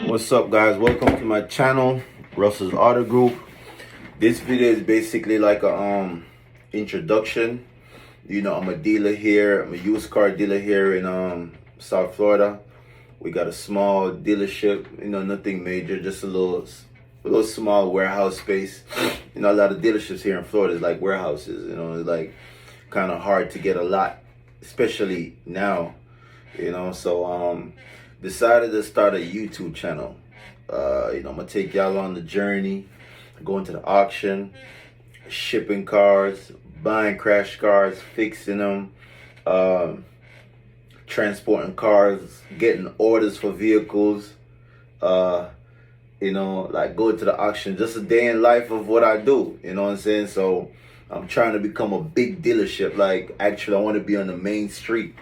What's up, guys? Welcome to my channel, Russell's Auto Group. This video is basically like a introduction. You know, I'm a dealer here. I'm a used car dealer here in South Florida. We got a small dealership, you know, nothing major, just a little small warehouse space. You know, a lot of dealerships here in Florida is like warehouses. You know, it's like kind of hard to get a lot, especially now. You know, so decided to start a YouTube channel. You know, I'm gonna take y'all on the journey, going to the auction, shipping cars, buying crash cars, fixing them, transporting cars, getting orders for vehicles, you know, like going to the auction, just a day in life of what I do, you know what I'm saying? So I'm trying to become a big dealership. Like, actually I want to be on the main street,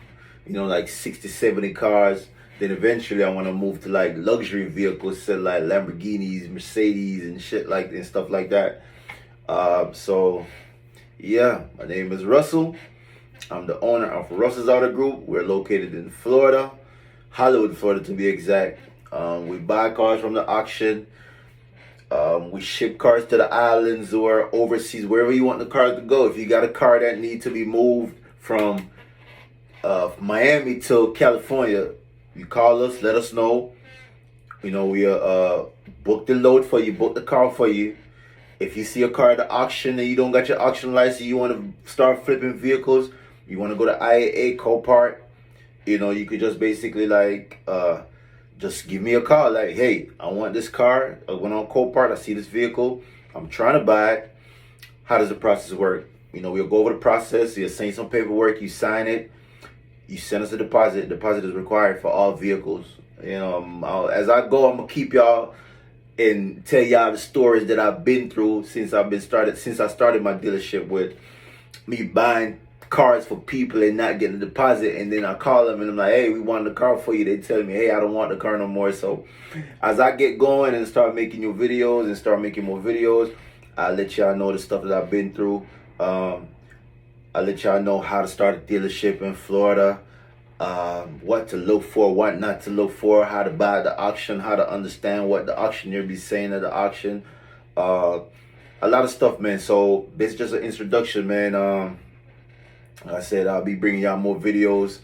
you know, like 60, 70 cars. Then eventually I want to move to like luxury vehicles, sell like Lamborghinis, Mercedes and shit like and stuff like that. So yeah, my name is Russell. I'm the owner of Russell's Auto Group. We're located in Florida, Hollywood, Florida to be exact. We buy cars from the auction. We ship cars to the islands or overseas, wherever you want the car to go. If you got a car that needs to be moved from Miami to California, you call us, let us know. You know, we book the load for you, book the car for you. If you see a car at the auction and you don't got your auction license, you want to start flipping vehicles, you want to go to IAA, Copart, you know, you could just basically like just give me a call. Like, hey, I want this car. I went on Copart, I see this vehicle, I'm trying to buy it. How does the process work? You know, we'll go over the process. You'll send some paperwork, you sign it, you send us a deposit. Deposit is required for all vehicles. You know, as I go, I'm gonna keep y'all and tell y'all the stories that I've been through since I started my dealership, with me buying cars for people and not getting a deposit, and then I call them and I'm like, hey, we want the car for you. They tell me, hey, I don't want the car no more. So as I get going and start making new videos and start making more videos, I'll let y'all know the stuff that I've been through. I'll let y'all know how to start a dealership in Florida, what to look for, what not to look for, how to buy at the auction, how to understand what the auctioneer be saying at the auction. A lot of stuff, man. So this is just an introduction, man. Like I said, I'll be bringing y'all more videos.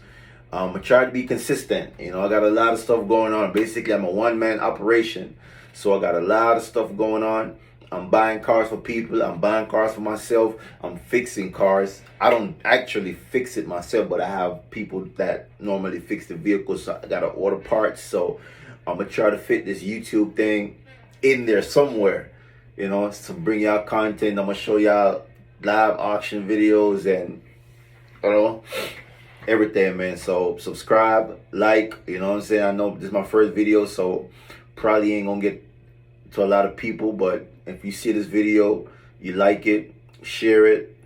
I try to be consistent. You know, I got a lot of stuff going on. Basically, I'm a one-man operation. So I got a lot of stuff going on. I'm buying cars for people. I'm buying cars for myself. I'm fixing cars. I don't actually fix it myself, but I have people that normally fix the vehicles. So I got to order parts. So I'm going to try to fit this YouTube thing in there somewhere, you know, to bring y'all content. I'm going to show y'all live auction videos and, you know, everything, man. So subscribe, like, you know what I'm saying? I know this is my first video, so probably ain't going to get to a lot of people, but if you see this video, you like it, share it,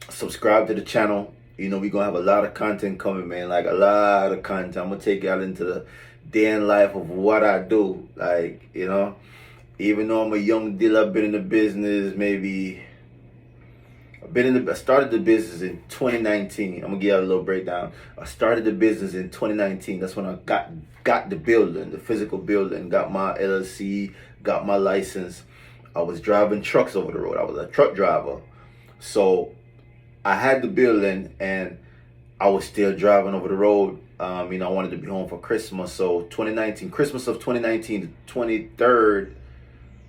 subscribe to the channel. You know, we're gonna have a lot of content coming, man. Like, a lot of content. I'm gonna take y'all into the day in life of what I do. Like, you know, even though I'm a young dealer, I've been in the business I started the business in 2019. I'm gonna give you a little breakdown. I started the business in 2019. That's when I got the building, the physical building, got my LLC, got my license. I was driving trucks over the road. I was a truck driver. So I had the building and I was still driving over the road. You know, I wanted to be home for Christmas. So 2019, Christmas of 2019, the 23rd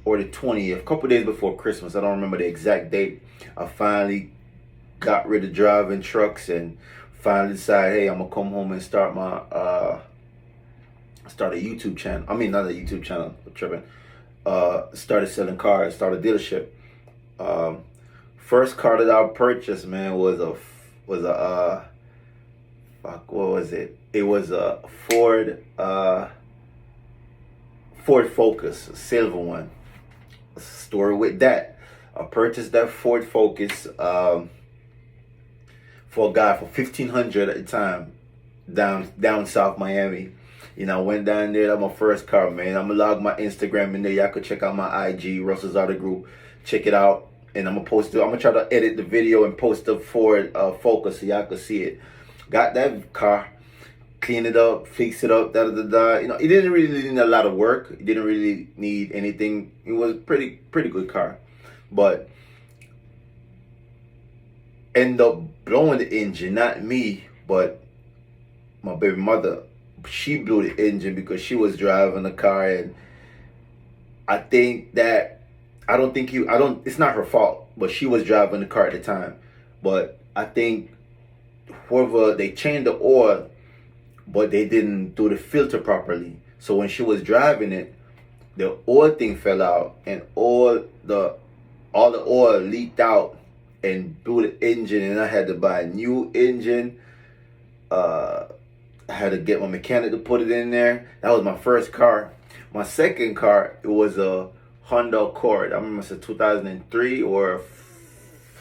or the 20th, a couple days before Christmas, I don't remember the exact date, I finally got rid of driving trucks and finally decided, hey, I'm gonna come home and start my start a YouTube channel. I mean, not a YouTube channel, I'm tripping. Started selling cars, started a dealership. First car that I purchased, man, was a fuck, what was it? It was a Ford Focus, a silver one. Story with that. I purchased that Ford Focus for a guy for $1,500 at the time, down South Miami. You know, I went down there. That's my first car, man. I'm gonna log my Instagram in there. Y'all could check out my IG, Russell's Auto Group. Check it out, and I'm gonna post it. I'm gonna try to edit the video and post the Ford Focus so y'all can see it. Got that car. clean it up, fix it up, da da da da. You know, it didn't really need a lot of work. It didn't really need anything. It was pretty good car, but end up blowing the engine. Not me, but my baby mother. She blew the engine because she was driving the car, and I think that I don't think you. I don't. It's not her fault, but she was driving the car at the time. But I think whoever they changed the oil, but they didn't do the filter properly. So when she was driving it, the oil thing fell out, and all the oil leaked out and blew the engine. And I had to buy a new engine. I had to get my mechanic to put it in there. That was my first car. My second car, it was a Honda Accord. I remember it's a 2003 or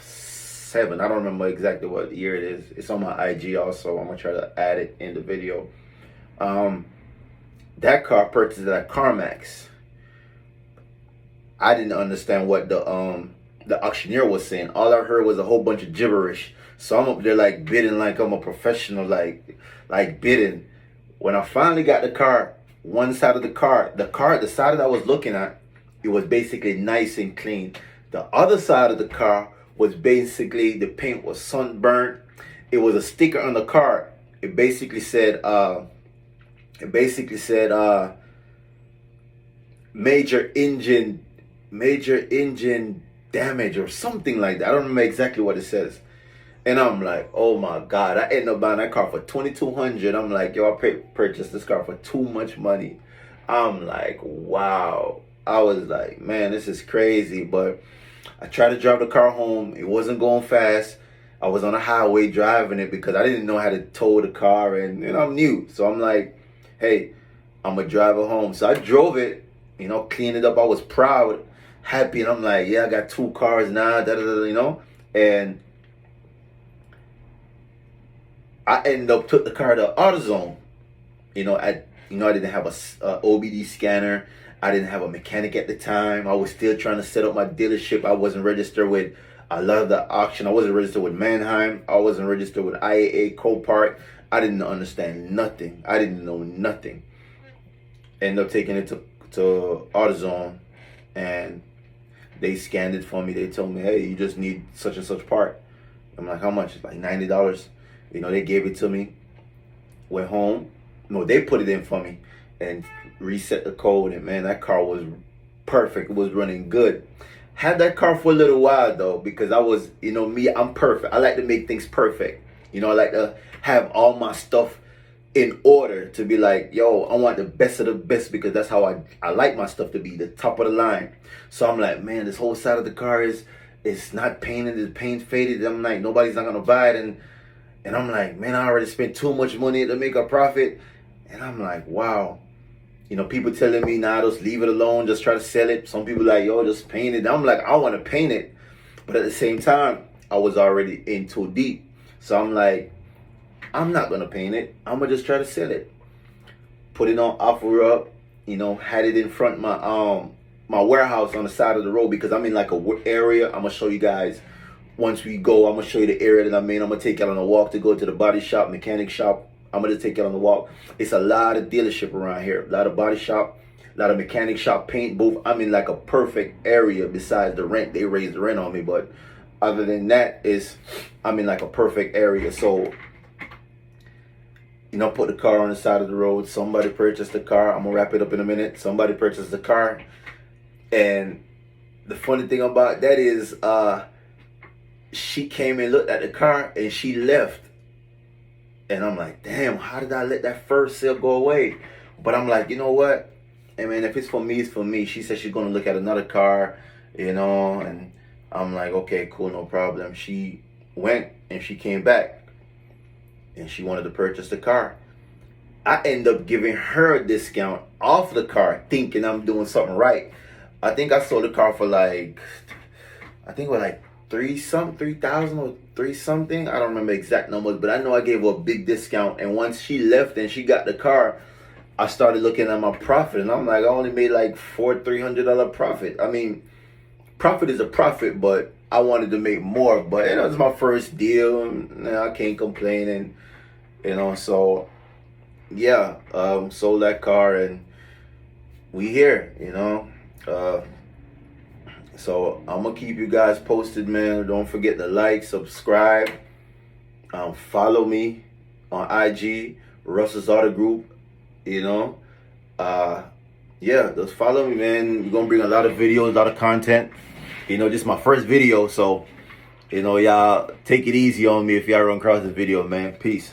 7. I don't remember exactly what year it is. It's on my IG also. I'm gonna try to add it in the video. That car purchased at CarMax. I didn't understand what the auctioneer was saying. All I heard was a whole bunch of gibberish. So I'm up there like bidding like I'm a professional, like bidding. When I finally got the car, one side of the side that I was looking at, it was basically nice and clean. The other side of the car was basically, the paint was sunburnt. It was a sticker on the car. It basically said major engine damage or something like that. I don't remember exactly what it says. And I'm like, oh my God, I ended up buying that car for $2,200. I'm like, yo, I purchased this car for too much money. I'm like, wow. I was like, man, this is crazy. But I tried to drive the car home. It wasn't going fast. I was on the highway driving it because I didn't know how to tow the car, and I'm new. So I'm like, hey, I'm gonna drive it home. So I drove it, cleaned it up. I was proud, happy, and I'm like, yeah, I got 2 cars now, and I ended up took the car to AutoZone. I didn't have a OBD scanner. I didn't have a mechanic at the time. I was still trying to set up my dealership. I wasn't registered with a lot of the auction. I wasn't registered with Manheim. I wasn't registered with IAA Copart. I didn't understand nothing. I didn't know nothing. Ended up taking it to AutoZone, and they scanned it for me. They told me, hey, you just need such and such part. I'm like, how much? It's like $90. They gave it to me. Went home. No, they put it in for me and reset the code. And man, that car was perfect. It was running good. Had that car for a little while though, because I was, me, I'm perfect. I like to make things perfect. I like to have all my stuff in order, to be like, yo, I want the best of the best, because that's how I like my stuff to be, the top of the line. So I'm like, man, this whole side of the car it's not painted, the paint faded. I'm like, nobody's not gonna buy it, and I'm like, man, I already spent too much money to make a profit. And I'm like, wow. People telling me, nah, just leave it alone, just try to sell it. Some people like, yo, just paint it. I'm like, I want to paint it. But at the same time, I was already in too deep. So I'm like, I'm not going to paint it. I'm going to just try to sell it. Put it on OfferUp, had it in front of my warehouse on the side of the road, because I'm in like a area. I'm going to show you guys. Once we go, I'm going to show you the area that I'm in. I'm going to take you on a walk to go to the body shop, mechanic shop. I'm going to take you on the walk. It's a lot of dealership around here. A lot of body shop, a lot of mechanic shop, paint booth. I'm in like a perfect area besides the rent. They raised the rent on me. But other than that, I'm in like a perfect area. So, put the car on the side of the road. Somebody purchased the car. I'm going to wrap it up in a minute. Somebody purchased the car. And the funny thing about that is, she came and looked at the car and she left. And I'm like, damn, how did I let that first sale go away? But I'm like, you know what? Hey man, if it's for me, it's for me. She said she's going to look at another car, and I'm like, okay, cool, no problem. She went and she came back and she wanted to purchase the car. I end up giving her a discount off the car, thinking I'm doing something right. I think I sold the car for like, $3,000 or $3 something. I don't remember exact numbers, but I know I gave her a big discount. And once she left and she got the car, I started looking at my profit, and I'm like, I only made like $300 profit. I mean, profit is a profit, but I wanted to make more. But it's my first deal, and I can't complain. And so yeah, sold that car and we here, so I'm gonna keep you guys posted, man. Don't forget to like, subscribe, follow me on IG, Russell's Auto Group. You know, yeah, just follow me, man. We're gonna bring a lot of videos, a lot of content. This is my first video, so y'all take it easy on me if y'all run across this video, man. Peace.